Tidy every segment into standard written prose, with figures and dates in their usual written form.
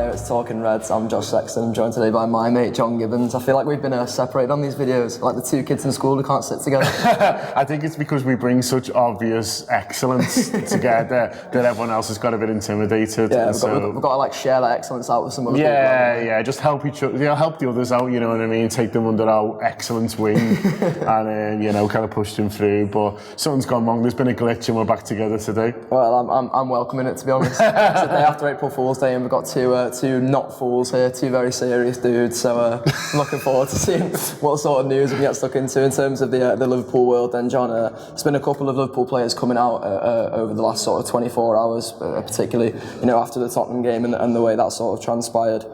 it's Talking Reds. I'm Josh Sexton. I'm joined today by my mate John Gibbons. I feel like we've been separated on these videos, like the two kids in school who can't sit together. I think it's because we bring such obvious excellence together that everyone else has got a bit intimidated. Yeah, we've got to like share that excellence out with some other people. Yeah, just help each other, help the others out, you know what I mean? Take them under our excellence wing and, kind of push them through. But something's gone wrong. There's been a glitch and we're back together today. Well, I'm welcoming it, to be honest. It's the day after April Fool's Day and we've got two not fools here, two very serious dudes. So I'm looking forward to seeing what sort of news we get stuck into in terms of the Liverpool world. Then, John, there's been a couple of Liverpool players coming out over the last sort of 24 hours, particularly after the Tottenham game and the way that sort of transpired,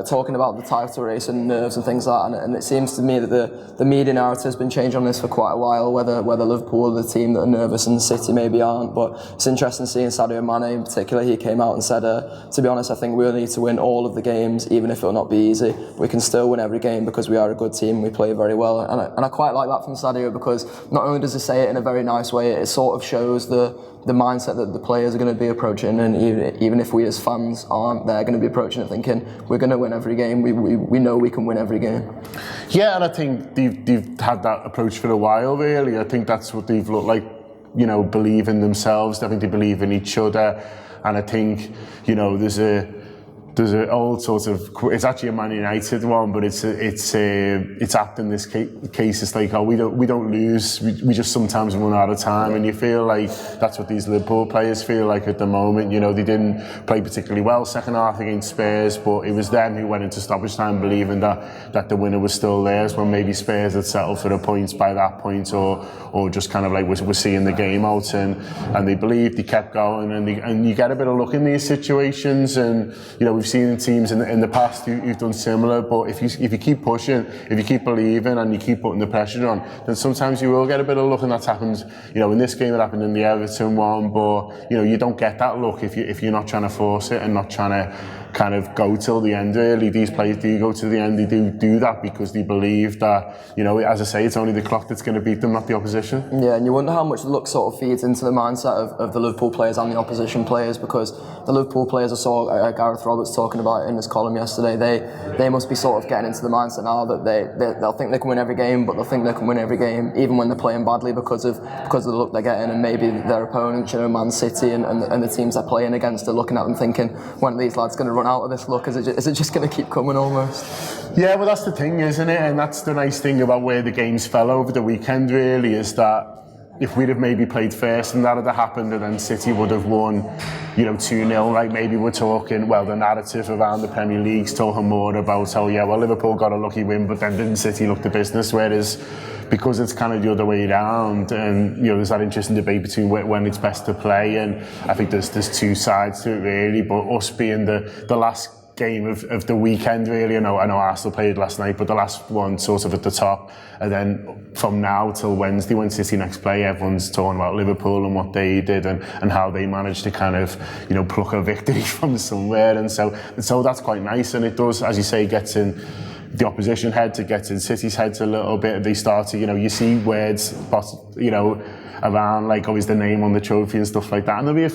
talking about the title race and nerves and things like that. And it seems to me that the media narrative has been changed on this for quite a while, whether Liverpool are the team that are nervous and City maybe aren't. But it's interesting seeing Sadio Mane in particular. He came out and said, to be honest, I think we'll need to win all of the games, even if it'll not be easy. We can still win every game because we are a good team, we play very well. And I quite like that from Sadio, because not only does he say it in a very nice way, it sort of shows the mindset that the players are going to be approaching, and even if we as fans aren't, they're going to be approaching it thinking we're going to win every game. We know we can win every game. Yeah, and I think they've had that approach for a while, really. I think that's what they've looked like, believe in themselves. I think they believe in each other, and I think, there's an old sort of, it's actually a Man United one, but it's apt in this case. It's like, we don't lose, we just sometimes run out of time, and you feel like that's what these Liverpool players feel like at the moment. They didn't play particularly well second half against Spurs, but it was them who went into stoppage time believing that the winner was still theirs, when maybe Spurs had settled for the points by that point, or just kind of like we're seeing the game out, and they believed, they kept going, and you get a bit of luck in these situations, and we've seen teams in the past who've done similar, but if you keep pushing, if you keep believing and you keep putting the pressure on, then sometimes you will get a bit of luck, and that's happened. In this game it happened in the Everton one, but you don't get that luck if you're not trying to force it and not trying to kind of go till the end. Really, these players do go to the end. They do that because they believe that, as I say, it's only the clock that's going to beat them, not the opposition. Yeah, and you wonder how much luck sort of feeds into the mindset of the Liverpool players and the opposition players, because the Liverpool players, I saw Gareth Roberts talking about it in his column yesterday, they must be sort of getting into the mindset now that they'll think they can win every game, but they'll think they can win every game even when they're playing badly because of the luck they're getting, and maybe their opponents, Man City and the teams they're playing against are looking at them thinking, when are these lads going to run out of this luck? Is it just going to keep coming almost? Yeah, well, that's the thing, isn't it? And that's the nice thing about where the games fell over the weekend, really, is that if we'd have maybe played first and that had happened, and then City would have won, 2-0, like maybe we're talking, well, the narrative around the Premier League's talking more about, Liverpool got a lucky win, but then didn't City look the business? Whereas, because it's kind of the other way around, and there's that interesting debate between when it's best to play, and I think there's two sides to it, really, but us being the last game of the weekend, really. I know Arsenal played last night, but the last one sort of at the top, and then from now till Wednesday when City next play, everyone's talking about Liverpool and what they did and how they managed to kind of pluck a victory from somewhere, and so that's quite nice, and it does, as you say, gets in the opposition heads, it gets in City's heads a little bit. They start to, you see words, around, like, is the name on the trophy and stuff like that, and there'll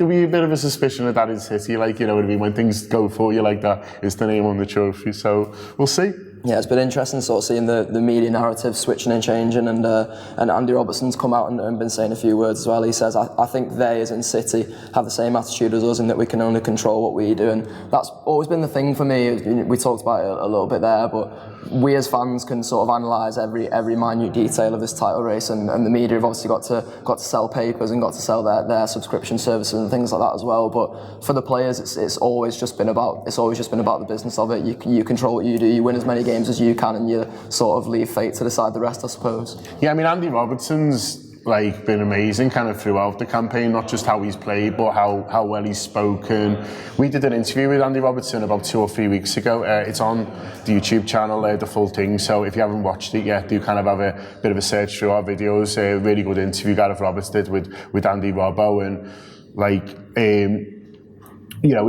be a bit of a suspicion of that in City, like, when things go for you like that, it's the name on the trophy. So we'll see. Yeah, it's been interesting sort of seeing the media narrative switching and changing, and Andy Robertson's come out and been saying a few words as well. He says, I think they, as in City, have the same attitude as us in that we can only control what we do, and that's always been the thing for me. We talked about it a little bit there, but we as fans can sort of analyse every minute detail of this title race, and the media have obviously got to sell papers and got to sell their subscription services and things like that as well. But for the players, it's always just been about the business of it. You control what you do, you win as many games as you can, and you sort of leave fate to decide the rest, I suppose. Yeah, I mean, Andy Robertson's been amazing kind of throughout the campaign, not just how he's played, but how well he's spoken. We did an interview with Andy Robertson about 2 or 3 weeks ago. It's on the YouTube channel, the full thing, so if you haven't watched it yet, do kind of have a bit of a search through our videos. A really good interview Gareth Roberts did with Andy Robbo, and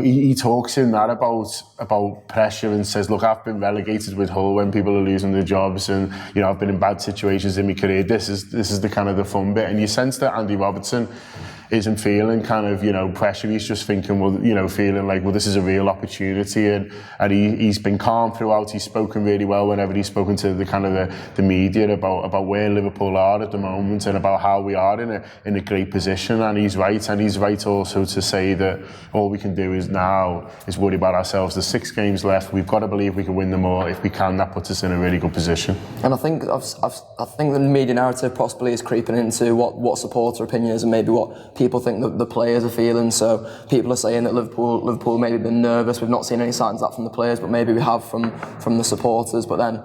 he talks in that about pressure and says, look, I've been relegated with Hull when people are losing their jobs, and I've been in bad situations in my career. This is the kind of the fun bit, and you sense that Andy Robertson isn't feeling kind of, you know, pressure. He's just thinking, well, you know, feeling like, well, this is a real opportunity, and he's been calm throughout. He's spoken really well whenever he's spoken to the kind of the media about where Liverpool are at the moment and about how we are in a great position. And he's right also to say that all we can do is worry about ourselves. There's 6 games left. We've got to believe we can win them all. If we can, that puts us in a really good position. And I think the media narrative possibly is creeping into what supporter opinion is and maybe what people think that the players are feeling. So people are saying that Liverpool maybe been nervous. We've not seen any signs of that from the players, but maybe we have from the supporters. But then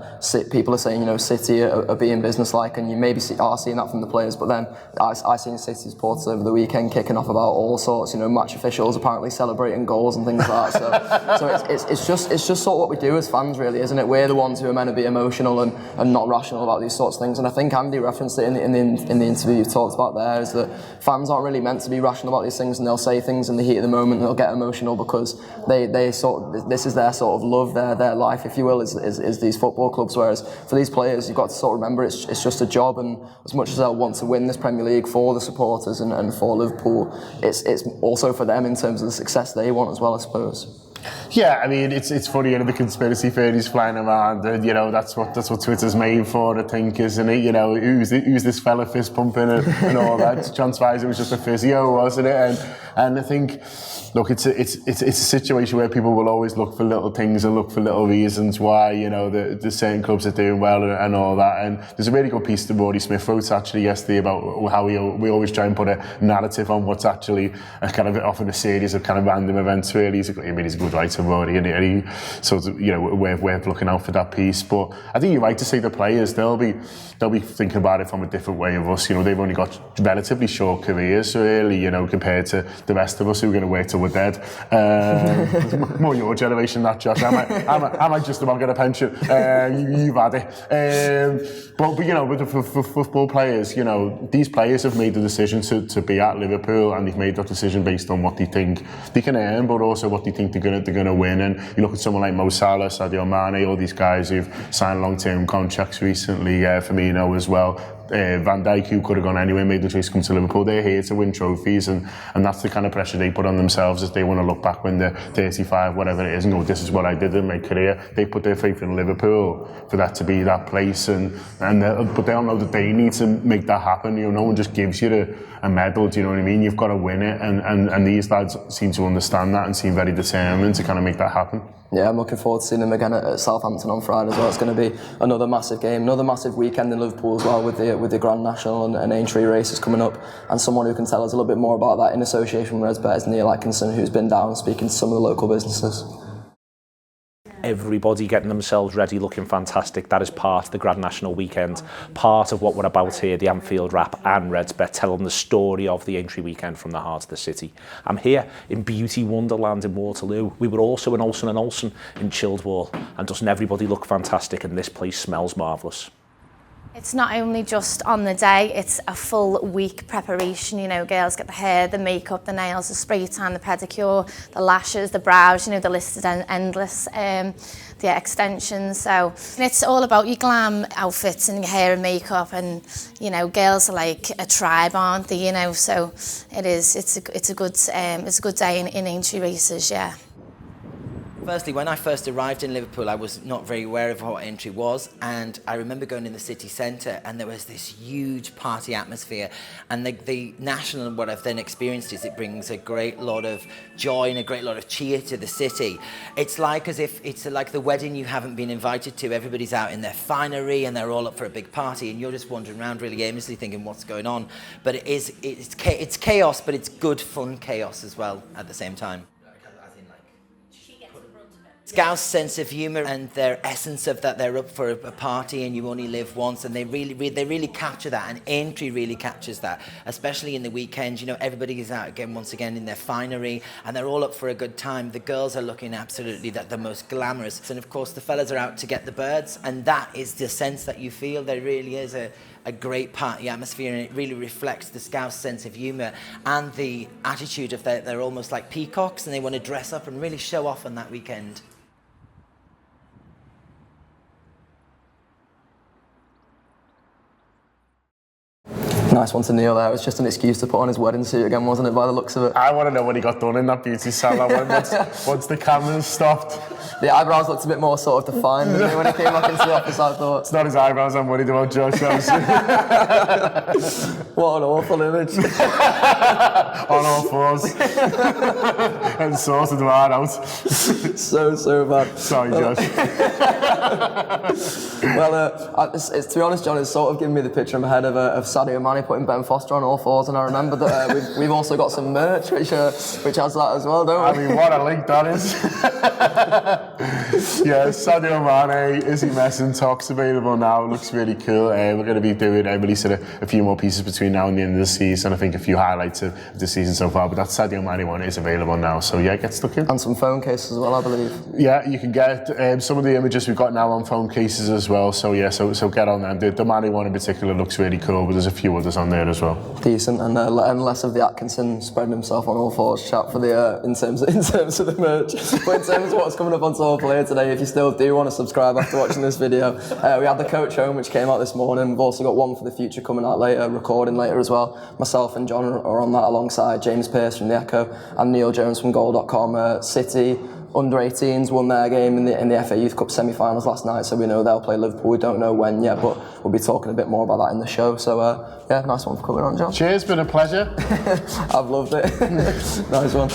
people are saying, you know, City are being businesslike, and you maybe are seeing that from the players. But then I seen City supporters over the weekend kicking off about all sorts, you know, match officials apparently celebrating goals and things like that. So it's just sort of what we do as fans, really, isn't it? We're the ones who are meant to be emotional and not rational about these sorts of things. And I think Andy referenced it in the interview you talked about there, is that fans aren't really meant to be rational about these things, and they'll say things in the heat of the moment and they'll get emotional because they sort of, this is their sort of love, their life, if you will, is these football clubs. Whereas for these players, you've got to sort of remember it's just a job, and as much as they'll want to win this Premier League for the supporters and for Liverpool, it's also for them in terms of the success they want as well, I suppose. Yeah, I mean, it's funny, you know, the conspiracy theories flying around, and you know, that's what Twitter's made for, I think, isn't it? You know, who's this fella fist pumping and all that? Chances it was just a physio, wasn't it? And I think, look, it's a situation where people will always look for little things and look for little reasons why, you know, the certain clubs are doing well and all that. And there's a really good piece that Rory Smith wrote actually yesterday about how we always try and put a narrative on what's actually a kind of often a series of kind of random events. Really, he's a good writer, Rory, and he sort of, you know, worth looking out for that piece. But I think you're right to say the players, they'll be thinking about it from a different way of us. You know, they've only got relatively short careers, really, you know, compared to the rest of us who are going to wait till we're dead. More your generation, that, Josh. I might just about get a pension. You've had it. But you know, for football players, you know, these players have made the decision to be at Liverpool, and they've made that decision based on what they think they can earn, but also what they think they're going to win. And you look at someone like Mo Salah, Sadio Mane, all these guys who've signed long-term contracts recently, Firmino as well. Van Dijk, who could have gone anywhere, made the choice to come to Liverpool. They're here to win trophies, and that's the kind of pressure they put on themselves as they want to look back when they're 35, whatever it is, and go, this is what I did in my career. They put their faith in Liverpool for that to be that place, but they don't know that they need to make that happen. You know, no one just gives you a medal, do you know what I mean? You've got to win it, and these lads seem to understand that and seem very determined to kind of make that happen. Yeah, I'm looking forward to seeing them again at Southampton on Friday as well. It's going to be another massive game, another massive weekend in Liverpool as well, with the Grand National and Aintree races coming up. And someone who can tell us a little bit more about that in association with Redsbet is Neil Atkinson, who's been down speaking to some of the local businesses. Everybody getting themselves ready, looking fantastic. That is part of the Grand National weekend, part of what we're about here, the Anfield Wrap and Redsbet, telling the story of the Aintree weekend from the heart of the city. I'm here in Beauty Wonderland in Waterloo. We were also in Olsen & Olsen in Childwall, and doesn't everybody look fantastic, and this place smells marvellous. It's not only just on the day, it's a full week preparation. You know, girls get the hair, the makeup, the nails, the spray tan, the pedicure, the lashes, the brows, you know, the list is endless, the extensions. So it's all about your glam outfits and your hair and makeup, and, you know, girls are like a tribe, aren't they, you know, so it's a good day in Aintree races, yeah. Firstly, when I first arrived in Liverpool, I was not very aware of what Aintree was, and I remember going in the city centre, and there was this huge party atmosphere, and the national, and what I've then experienced is it brings a great lot of joy and a great lot of cheer to the city. It's like as if it's like the wedding you haven't been invited to. Everybody's out in their finery and they're all up for a big party, and you're just wandering around really aimlessly thinking what's going on. But it's chaos, but it's good fun chaos as well at the same time. Scouse sense of humour and their essence of that they're up for a party and you only live once, and they really capture that, and Aintree really captures that, especially in the weekend. You know, everybody is out again once again in their finery and they're all up for a good time. The girls are looking absolutely the most glamorous, and of course the fellas are out to get the birds, and that is the sense that you feel. There really is a great party atmosphere, and it really reflects the Scouse sense of humour and the attitude of they're almost like peacocks, and they want to dress up and really show off on that weekend. Nice one to Neil there. It was just an excuse to put on his wedding suit again, wasn't it, by the looks of it? I want to know what he got done in that beauty salon once the cameras stopped. The eyebrows looked a bit more sort of defined than me when he came back into the office, I thought. It's not his eyebrows I'm worried about, Josh. What an awful image. On all fours. And sorted the man out. So bad. Sorry, Josh. Well, it's, to be honest, John, it's sort of giving me the picture in my head of Sadio Mane putting Ben Foster on all fours, and I remember that we've also got some merch which has that as well, don't we? I mean, what a link that is. Yeah, Sadio Mane, Is He Messing? Talks available now. Looks really cool. We're going to be releasing a few more pieces between now and the end of the season. I think a few highlights of the season so far, but that Sadio Mane one is available now. So yeah, get stuck in. And some phone cases as well, I believe. Yeah, you can get some of the images we've got now on phone cases as well. So yeah, so get on them. The Mane one in particular looks really cool, but there's a few others on there as well. Decent, and less of the Atkinson spreading himself on all fours chat for the in terms of the merch. But in terms of what's coming up on Tour Player today, if you still do want to subscribe after watching this video, we had the Coach Home which came out this morning. We've also got one for the future coming out later, recording later as well. Myself and John are on that alongside James Pearce from the Echo and Neil Jones from Goal.com. City under 18s won their game in the FA Youth Cup semi-finals last night, so we know they'll play Liverpool. We don't know when yet, but we'll be talking a bit more about that in the show. So yeah, nice one for coming on, John. Cheers, been a pleasure. I've loved it. Nice one.